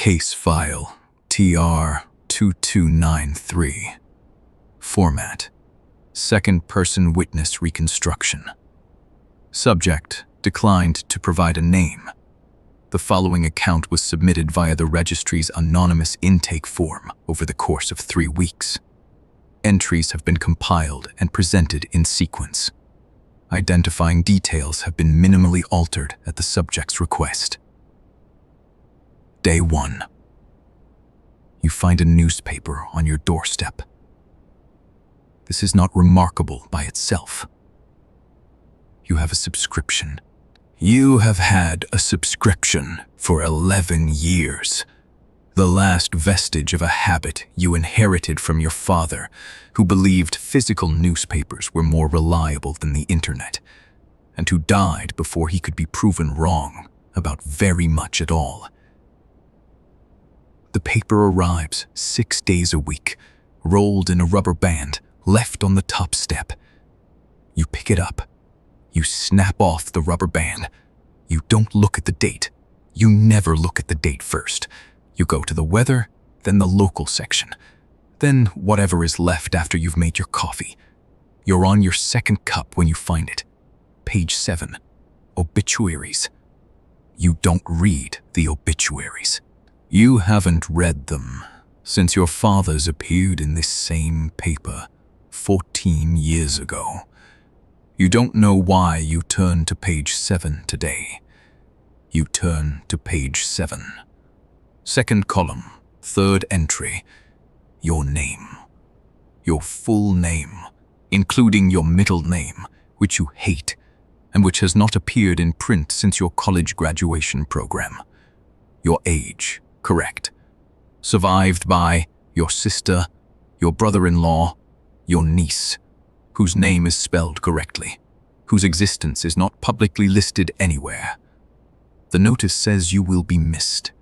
Case file TR2293. Format: second-person witness reconstruction. Subject declined to provide a name. The following account was submitted via the registry's anonymous intake form over the course of 3 weeks. Entries have been compiled and presented in sequence. Identifying details have been minimally altered at the subject's request. Day 1. You find a newspaper on your doorstep. This is not remarkable by itself. You have a subscription. You have had a subscription for 11 years. The last vestige of a habit you inherited from your father, who believed physical newspapers were more reliable than the internet, and who died before he could be proven wrong about very much at all. The paper arrives 6 days a week, rolled in a rubber band, left on the top step. You pick it up. You snap off the rubber band. You don't look at the date. You never look at the date first. You go to the weather, then the local section, then whatever is left after you've made your coffee. You're on your second cup when you find it. Page 7. Obituaries. You don't read the obituaries. You haven't read them since your fathers appeared in this same paper 14 years ago. You don't know why you turn to page 7 today. You turn to page 7. Second column, third entry. Your name. Your full name, including your middle name, which you hate and which has not appeared in print since your college graduation program. Your age, correct. Survived by your sister, your brother-in-law, your niece, whose name is spelled correctly, whose existence is not publicly listed anywhere. The notice says you will be missed.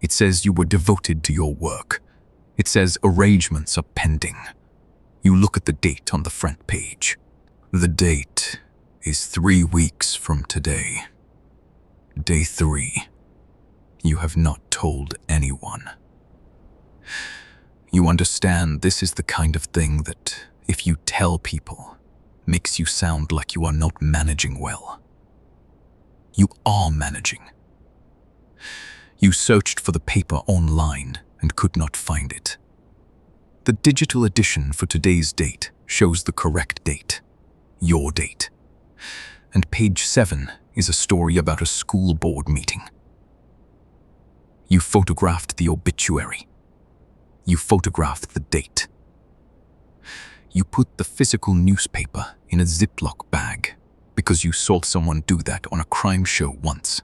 It says you were devoted to your work. It says arrangements are pending. You look at the date on the front page. The date is 3 weeks from today. Day 3. You have not told anyone. You understand this is the kind of thing that, if you tell people, makes you sound like you are not managing well. You are managing. You searched for the paper online and could not find it. The digital edition for today's date shows the correct date, your date. And page 7 is a story about a school board meeting. You photographed the obituary. You photographed the date. You put the physical newspaper in a Ziploc bag because you saw someone do that on a crime show once,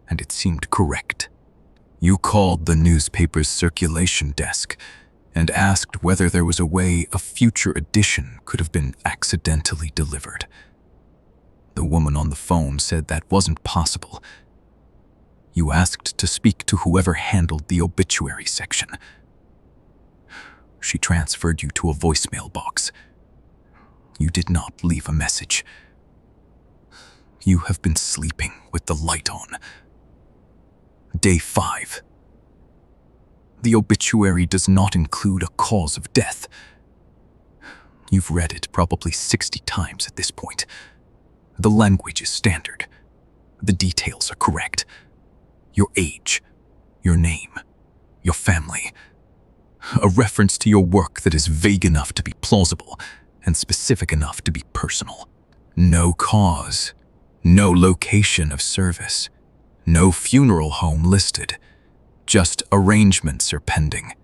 and it seemed correct. You called the newspaper's circulation desk and asked whether there was a way a future edition could have been accidentally delivered. The woman on the phone said that wasn't possible. You asked to speak to whoever handled the obituary section. She transferred you to a voicemail box. You did not leave a message. You have been sleeping with the light on. Day 5. The obituary does not include a cause of death. You've read it probably 60 times at this point. The language is standard. The details are correct. Your age, your name, your family. A reference to your work that is vague enough to be plausible and specific enough to be personal. No cause, no location of service, no funeral home listed. Just arrangements are pending.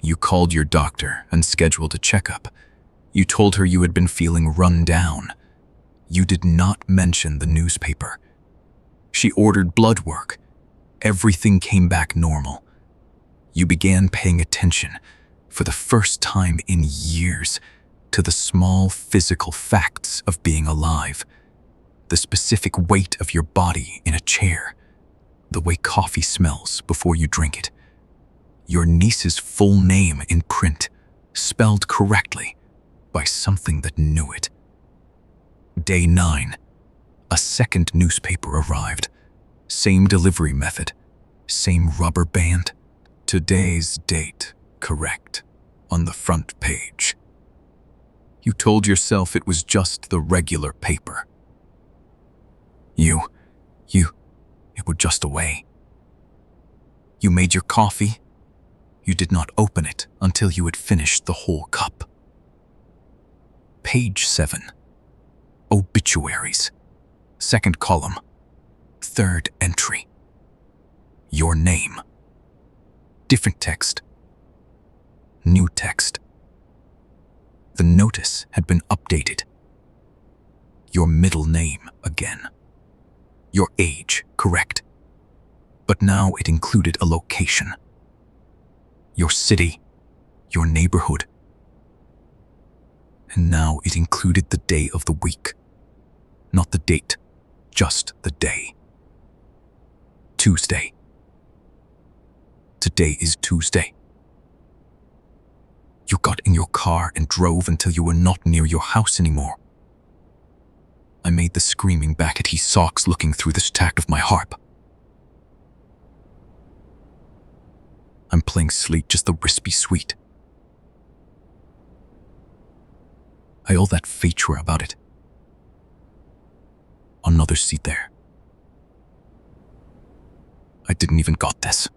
You called your doctor and scheduled a checkup. You told her you had been feeling run down. You did not mention the newspaper. She ordered blood work. Everything came back normal. You began paying attention, for the first time in years, to the small physical facts of being alive. The specific weight of your body in a chair. The way coffee smells before you drink it. Your niece's full name in print, spelled correctly by something that knew it. Day 9. A second newspaper arrived. Same delivery method, same rubber band, Today's date correct on the front page. You told yourself it was just the regular paper. It was just away. You made your coffee. You did not open it until you had finished the whole cup. Page 7. Obituaries. Second column. Third entry. Your name. Different text. New text. The notice had been updated. Your middle name again. Your age correct. But now it included a location. Your city, your neighborhood. And now it included the day of the week. Not the date, just the day. Tuesday. Today is Tuesday. You got in your car and drove until you were not near your house anymore. I made the screaming back at his socks looking through the stack of my harp. I'm playing Sleet, just the wispy sweet. I owe that feature about it. Another seat there. I didn't even got this.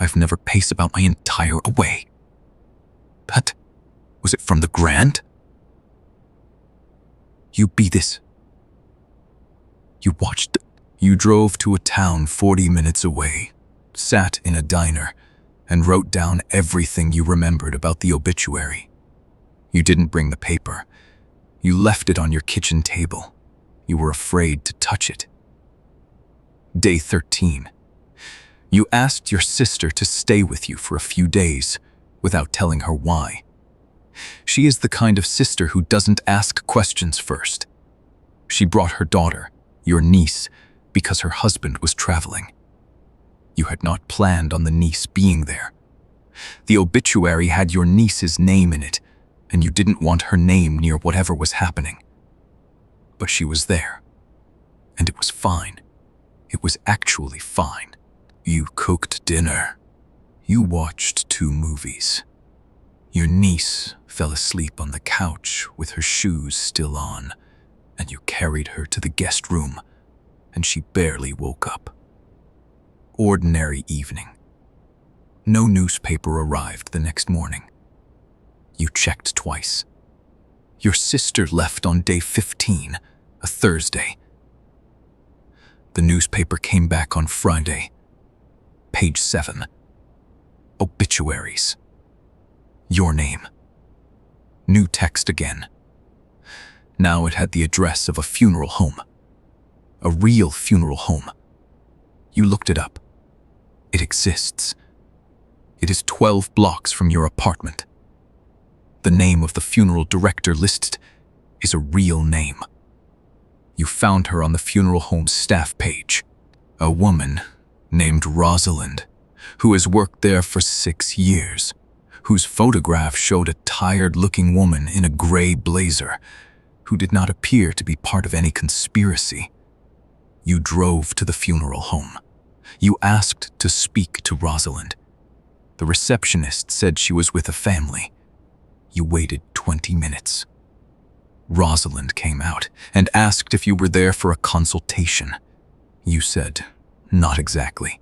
I've never paced about my entire away. But was it from the Grand? You be this. You watched. You drove to a town 40 minutes away, sat in a diner, and wrote down everything you remembered about the obituary. You didn't bring the paper. You left it on your kitchen table. You were afraid to touch it. Day 13. You asked your sister to stay with you for a few days without telling her why. She is the kind of sister who doesn't ask questions first. She brought her daughter, your niece, because her husband was traveling. You had not planned on the niece being there. The obituary had your niece's name in it, and you didn't want her name near whatever was happening. But she was there, and it was fine. It was actually fine. You cooked dinner. You watched 2 movies. Your niece fell asleep on the couch with her shoes still on, and you carried her to the guest room, and she barely woke up. Ordinary evening. No newspaper arrived the next morning. You checked twice. Your sister left on day 15, a Thursday. The newspaper came back on Friday. Page 7. Obituaries. Your name. New text again. Now it had the address of a funeral home. A real funeral home. You looked it up. It exists. It is 12 blocks from your apartment. The name of the funeral director listed is a real name. You found her on the funeral home's staff page. A woman named Rosalind, who has worked there for 6 years, whose photograph showed a tired-looking woman in a gray blazer, who did not appear to be part of any conspiracy. You drove to the funeral home. You asked to speak to Rosalind. The receptionist said she was with a family. You waited 20 minutes. Rosalind came out and asked if you were there for a consultation. You said, not exactly.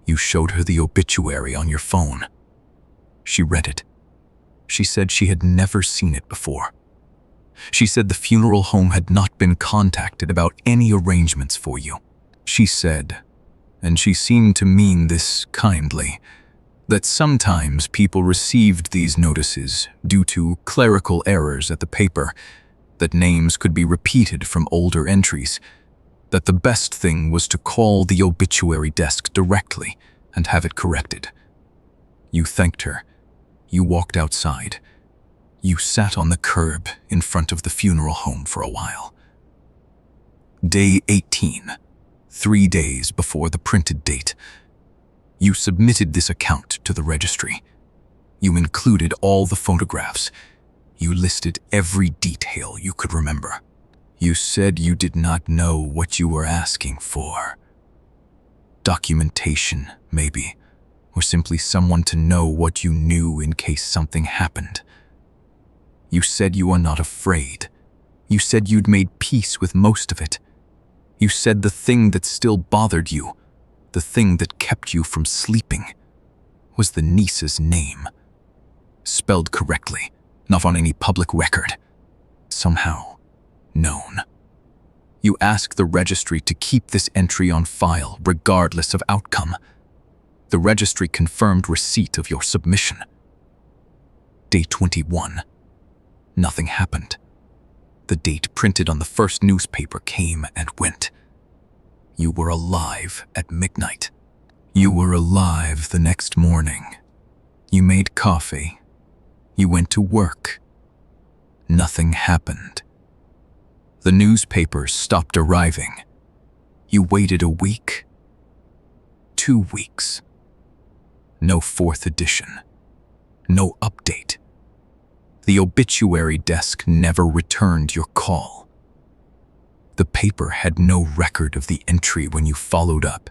You showed her the obituary on your phone. She read it. She said she had never seen it before. She said the funeral home had not been contacted about any arrangements for you. She said, and she seemed to mean this kindly, that sometimes people received these notices due to clerical errors at the paper, that names could be repeated from older entries, that the best thing was to call the obituary desk directly and have it corrected. You thanked her. You walked outside. You sat on the curb in front of the funeral home for a while. Day 18, 3 days before the printed date. You submitted this account to the registry. You included all the photographs. You listed every detail you could remember. You said you did not know what you were asking for. Documentation, maybe, or simply someone to know what you knew in case something happened. You said you are not afraid. You said you'd made peace with most of it. You said the thing that still bothered you, the thing that kept you from sleeping, was the niece's name. Spelled correctly, not on any public record. Somehow known. You asked the registry to keep this entry on file, regardless of outcome. The registry confirmed receipt of your submission. Day 21. Nothing happened. The date printed on the first newspaper came and went. You were alive at midnight. You were alive the next morning. You made coffee. You went to work. Nothing happened. The newspapers stopped arriving. You waited a week. 2 weeks. No fourth edition. No update. The obituary desk never returned your call. The paper had no record of the entry when you followed up.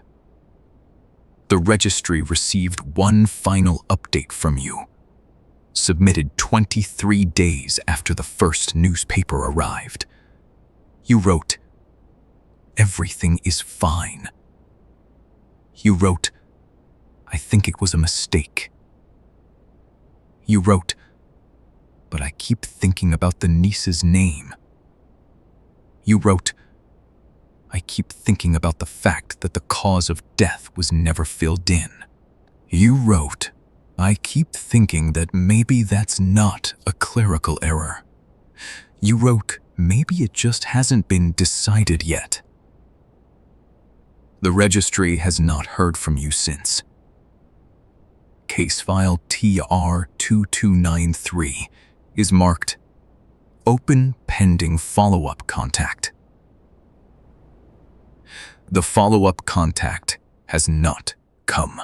The registry received one final update from you, submitted 23 days after the first newspaper arrived. You wrote, "Everything is fine." You wrote, "I think it was a mistake." You wrote, "But I keep thinking about the niece's name." You wrote, "I keep thinking about the fact that the cause of death was never filled in." You wrote, "I keep thinking that maybe that's not a clerical error." You wrote, "Maybe it just hasn't been decided yet." The registry has not heard from you since. Case file TR2293 is marked Open Pending Follow-up Contact. The follow-up contact has not come.